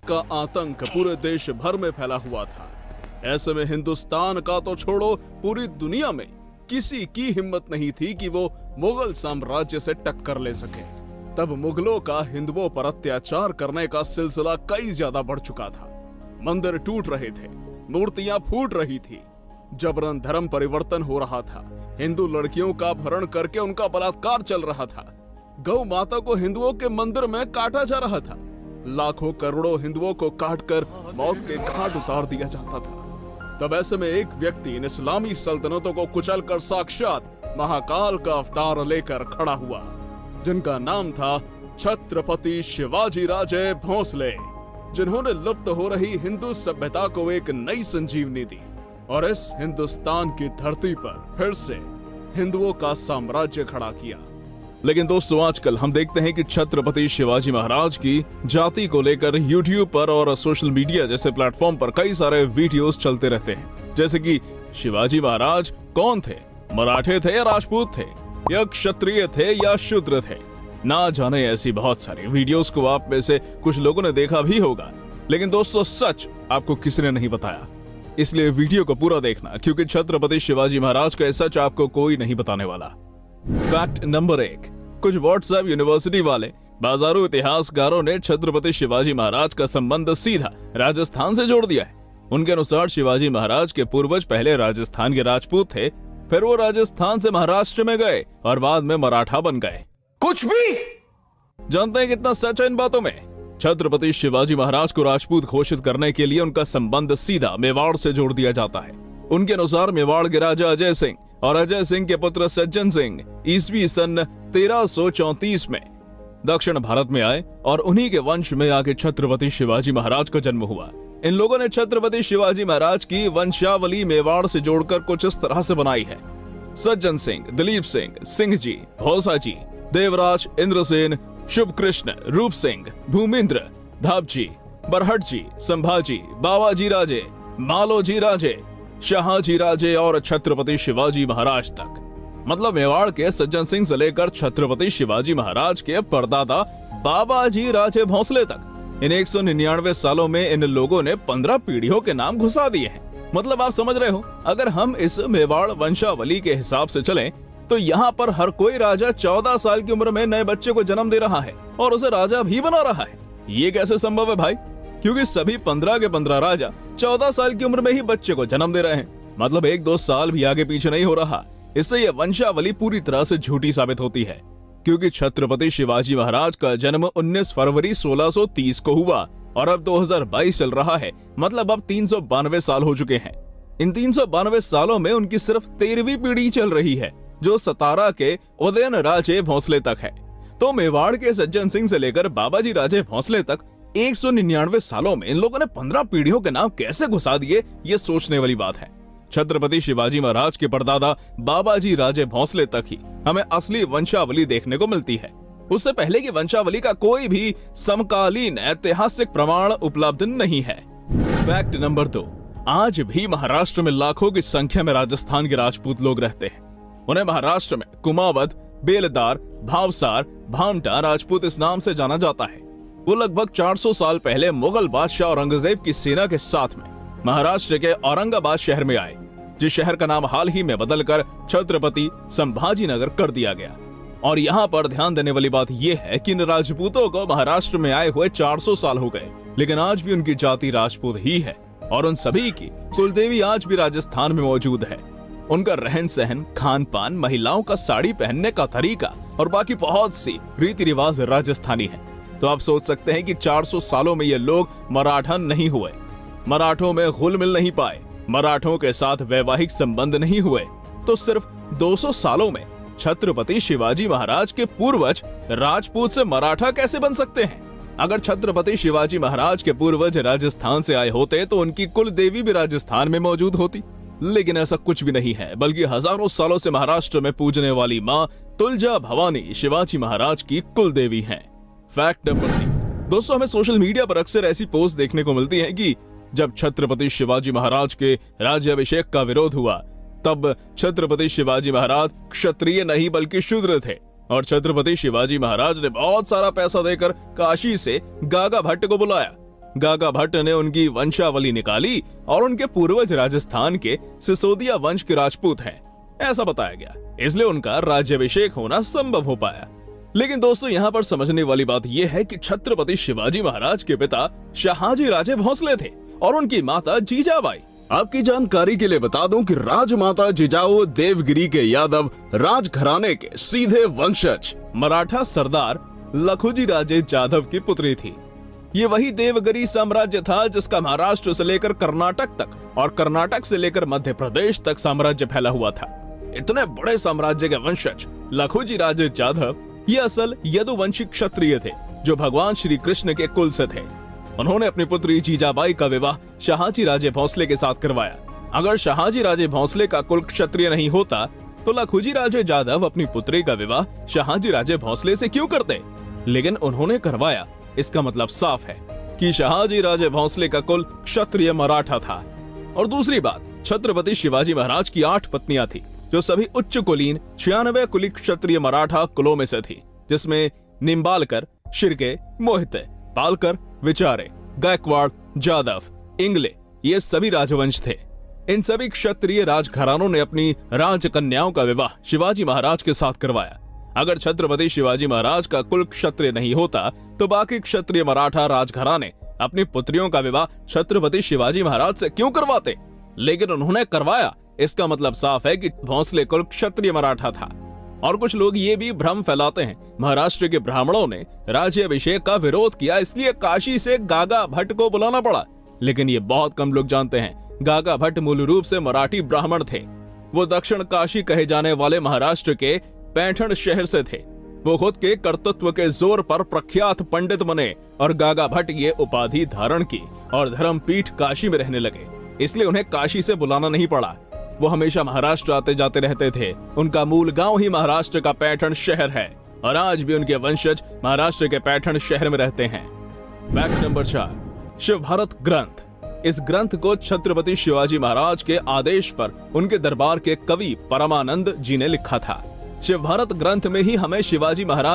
का आतंक पूरे देश भर में फैला हुआ था। ऐसे में हिंदुस्तान का तो छोड़ो, पूरी दुनिया में किसी की हिम्मत नहीं थी कि वो मुगल साम्राज्य से टक्कर ले सके। तब मुगलों का हिंदुओं पर अत्याचार करने का सिलसिला कई ज्यादा बढ़ चुका था। मंदिर टूट रहे थे, मूर्तियां फूट रही थी, जबरन धर्म परिवर्तन हो रहा था, हिंदू लड़कियों का अपहरण करके उनका बलात्कार चल रहा था, गौ माता को हिंदुओं के मंदिर में काटा जा रहा था, लाखों करोड़ों हिंदुओं को काटकर मौत के घाट उतार दिया जाता था। तब ऐसे में एक व्यक्ति इन इस्लामी सल्तनतों को कुचलकर साक्षात महाकाल का अवतार लेकर खड़ा हुआ, जिनका नाम था छत्रपति शिवाजी राजे भोंसले, जिन्होंने लुप्त हो रही हिंदू सभ्यता को एक नई संजीवनी दी और इस हिंदुस्तान की धरती पर फिर से हिंदुओं का साम्राज्य खड़ा किया। लेकिन दोस्तों, आजकल हम देखते हैं कि छत्रपति शिवाजी महाराज की जाति को लेकर YouTube पर और सोशल मीडिया जैसे प्लेटफॉर्म पर कई सारे वीडियोस चलते रहते हैं, जैसे कि शिवाजी महाराज कौन थे, मराठे थे या राजपूत थे, या क्षत्रिय थे या शूद्र थे। ना जाने ऐसी बहुत सारी वीडियोस को आप में से कुछ लोगों ने देखा भी होगा, लेकिन दोस्तों सच आपको किसी ने नहीं बताया। इसलिए वीडियो को पूरा देखना, क्योंकि छत्रपति शिवाजी महाराज का सच आपको कोई नहीं बताने वाला। फैक्ट नंबर 1, कुछ व्हाट्सएप यूनिवर्सिटी वाले बाजारू इतिहासकारों ने छत्रपति शिवाजी महाराज का संबंध सीधा राजस्थान से जोड़ दिया है। उनके अनुसार शिवाजी महाराज के पूर्वज पहले राजस्थान के राजपूत थे, फिर वो राजस्थान से महाराष्ट्र में गए और बाद में मराठा बन गए। कुछ भी जानते हैं कितना सच है इन बातों में? छत्रपति शिवाजी महाराज को राजपूत घोषित करने के लिए उनका संबंध सीधा मेवाड़ से जोड़ दिया जाता है। उनके अनुसार मेवाड़ के राजा अजय सिंह और अजय सिंह के पुत्र सज्जन सिंह ईस्वी सन 1334 में दक्षिण भारत में आए और उन्हीं के वंश में आके छत्रपति शिवाजी महाराज का जन्म हुआ। इन लोगों ने छत्रपति शिवाजी महाराज की वंशावली मेवाड़ से जोड़कर कुछ इस तरह से बनाई है: सज्जन सिंह, दिलीप सिंह, सिंह जी, भोसा जी, देवराज, इंद्रसेन, शुभ कृष्ण, रूप सिंह, भूमिंद्र, धापजी, बरहट जी, संभाजी, बाबाजी राजे, मालोजी राजे, शाहजी राजे और छत्रपति शिवाजी महाराज तक। मतलब मेवाड़ के सज्जन सिंह से लेकर छत्रपति शिवाजी महाराज के परदादा बाबाजी राजे भोंसले तक। इन 199 सालों में इन लोगों ने 15 पीढ़ियों के नाम घुसा दिए हैं। मतलब आप समझ रहे हो, अगर हम इस मेवाड़ वंशावली के हिसाब से चलें तो यहाँ पर हर कोई राजा 14 साल की उम्र में नए बच्चे को जन्म दे रहा है और उसे राजा भी बना रहा है। ये कैसे संभव है भाई? क्योंकि सभी 15 के 15 राजा 14 साल की उम्र में ही बच्चे को जन्म दे रहे हैं। मतलब 1-2 साल भी आगे पीछे नहीं हो रहा। इससे यह वंशावली पूरी तरह से झूठी साबित होती है, क्योंकि छत्रपति शिवाजी महाराज का जन्म 19 फरवरी 1630 को हुआ और अब 2022 चल रहा है। मतलब अब 392 साल हो चुके हैं। इन 392 सालों में उनकी सिर्फ 13वीं पीढ़ी चल रही है, जो सतारा के उदयन राजे भोंसले तक है। तो मेवाड़ के सज्जन सिंह से लेकर बाबाजी राजे भोंसले तक 199 सालों में इन लोगों ने 15 पीढ़ियों के नाम कैसे घुसा दिए, ये सोचने वाली बात है। छत्रपति शिवाजी महाराज के परदादा बाबाजी राजे भोंसले तक ही हमें असली वंशावली देखने को मिलती है। उससे पहले की वंशावली का कोई भी समकालीन ऐतिहासिक प्रमाण उपलब्ध नहीं है। फैक्ट नंबर 2, आज भी महाराष्ट्र में लाखों की संख्या में राजस्थान के राजपूत लोग रहते हैं। उन्हें महाराष्ट्र में कुमावत, बेलदार, भावसार, भामटा राजपूत इस नाम से जाना जाता है। वो लगभग 400 साल पहले मुगल बादशाह औरंगजेब की सेना के साथ में महाराष्ट्र के औरंगाबाद शहर में आए, जिस शहर का नाम हाल ही में बदलकर छत्रपति संभाजी नगर कर दिया गया। और यहाँ पर ध्यान देने वाली बात यह है कि इन राजपूतों को महाराष्ट्र में आए हुए 400 साल हो गए, लेकिन आज भी उनकी जाति राजपूत ही है और उन सभी की कुलदेवी आज भी राजस्थान में मौजूद है। उनका रहन सहन, खान पान, महिलाओं का साड़ी पहनने का तरीका और बाकी बहुत सी रीति रिवाज राजस्थानी है। तो आप सोच सकते हैं कि 400 सालों में ये लोग मराठा नहीं हुए, मराठों में घुल मिल नहीं पाए, मराठों के साथ वैवाहिक संबंध नहीं हुए, तो सिर्फ 200 सालों में छत्रपति शिवाजी महाराज के पूर्वज राजपूत से मराठा कैसे बन सकते हैं? अगर छत्रपति शिवाजी महाराज के पूर्वज राजस्थान से आए होते तो उनकी कुल देवी भी राजस्थान में मौजूद होती, लेकिन ऐसा कुछ भी नहीं है, बल्कि हजारों सालों से महाराष्ट्र में पूजने वाली मां तुलजा भवानी शिवाजी महाराज की कुल देवी हैं। फैक्ट नंबर 3, दोस्तों हमें सोशल मीडिया पर अक्सर ऐसी पोस्ट देखने को मिलती है कि जब छत्रपति शिवाजी महाराज के राज्याभिषेक का विरोध हुआ तब छत्रपति शिवाजी महाराज क्षत्रिय नहीं बल्कि शूद्र थे और छत्रपति शिवाजी महाराज ने बहुत सारा पैसा देकर काशी से गागा भट्ट को बुलाया गागा भट्ट ने उनकी वंशावली निकाली और उनके पूर्वज राजस्थान के सिसोदिया वंश के राजपूत हैं, ऐसा बताया गया। इसलिए उनका राज्याभिषेक होना संभव हो पाया। लेकिन दोस्तों, यहाँ पर समझने वाली बात यह है कि छत्रपति शिवाजी महाराज के पिता शहाजी राजे भोसले थे और उनकी माता जीजाबाई। आपकी जानकारी के लिए बता दूं कि राजमाता जिजाऊ देवगिरी के यादव राजघराने के सीधे वंशज मराठा सरदार लखुजी राजे जाधव की पुत्री थी। ये वही देवगिरी साम्राज्य था जिसका महाराष्ट्र से लेकर कर्नाटक तक और कर्नाटक से लेकर मध्य प्रदेश तक साम्राज्य फैला हुआ था। इतने बड़े साम्राज्य के वंशज लखुजी राजे जाधव ये असल यदुवंशी क्षत्रिय थे जो भगवान श्री कृष्ण के कुल से थे। उन्होंने अपनी पुत्री जीजाबाई का विवाह शहाजी राजे भोसले के साथ करवाया। अगर शहाजी राजे भोसले का कुल क्षत्रिय नहीं होता तो लखुजी राजे जाधव अपनी पुत्री का विवाह शहाजी राजे भोसले से क्यों करते? लेकिन उन्होंने करवाया, इसका मतलब साफ है कि शहाजी राजे भोसले का कुल क्षत्रिय मराठा था। और दूसरी बात, छत्रपति शिवाजी महाराज की 8 पत्नियां थी जो सभी उच्च कुलीन 96 कुली क्षत्रिय मराठा कुलों में से थी, जिसमें निम्बालकर, शिर्के, मोहिते, पालकर, विचारे, गायकवाड़, जादव, इंगले ये सभी राजवंश थे। इन सभी क्षत्रिय राजघरानों ने अपनी राजकन्याओं का विवाह शिवाजी महाराज के साथ करवाया। अगर छत्रपति शिवाजी महाराज का कुल क्षत्रिय नहीं होता तो बाकी क्षत्रिय मराठा राजघराने अपनी पुत्रियों का विवाह छत्रपति शिवाजी महाराज से क्यों करवाते? लेकिन उन्होंने करवाया, इसका मतलब साफ है कि भोसले कुल क्षत्रिय मराठा था। और कुछ लोग ये भी भ्रम फैलाते हैं महाराष्ट्र के ब्राह्मणों ने राज्याभिषेक का विरोध किया इसलिए काशी से गागा भट्ट को बुलाना पड़ा। लेकिन ये बहुत कम लोग जानते हैं गागा भट्ट मूल रूप से मराठी ब्राह्मण थे। वो दक्षिण काशी कहे जाने वाले महाराष्ट्र के पैठण शहर से थे। वो खुद के कर्तृत्व के जोर पर प्रख्यात पंडित बने और गागा भट्ट ये उपाधि धारण की और धर्मपीठ काशी में रहने लगे, इसलिए उन्हें काशी से बुलाना नहीं पड़ा। वो हमेशा महाराष्ट्र आते जाते रहते थे। उनका मूल गांव ही महाराष्ट्र का पैठण शहर है और आज भी उनके वंशज महाराष्ट्र के पैठण शहर में रहते हैं। फैक्ट नंबर 4, शिव भारत ग्रंथ। इस ग्रंथ को छत्रपति शिवाजी महाराज के आदेश पर उनके दरबार के कवि परमानंद जी ने लिखा था। शिव भारत ग्रंथ में ही हमें शिवाजी महाराज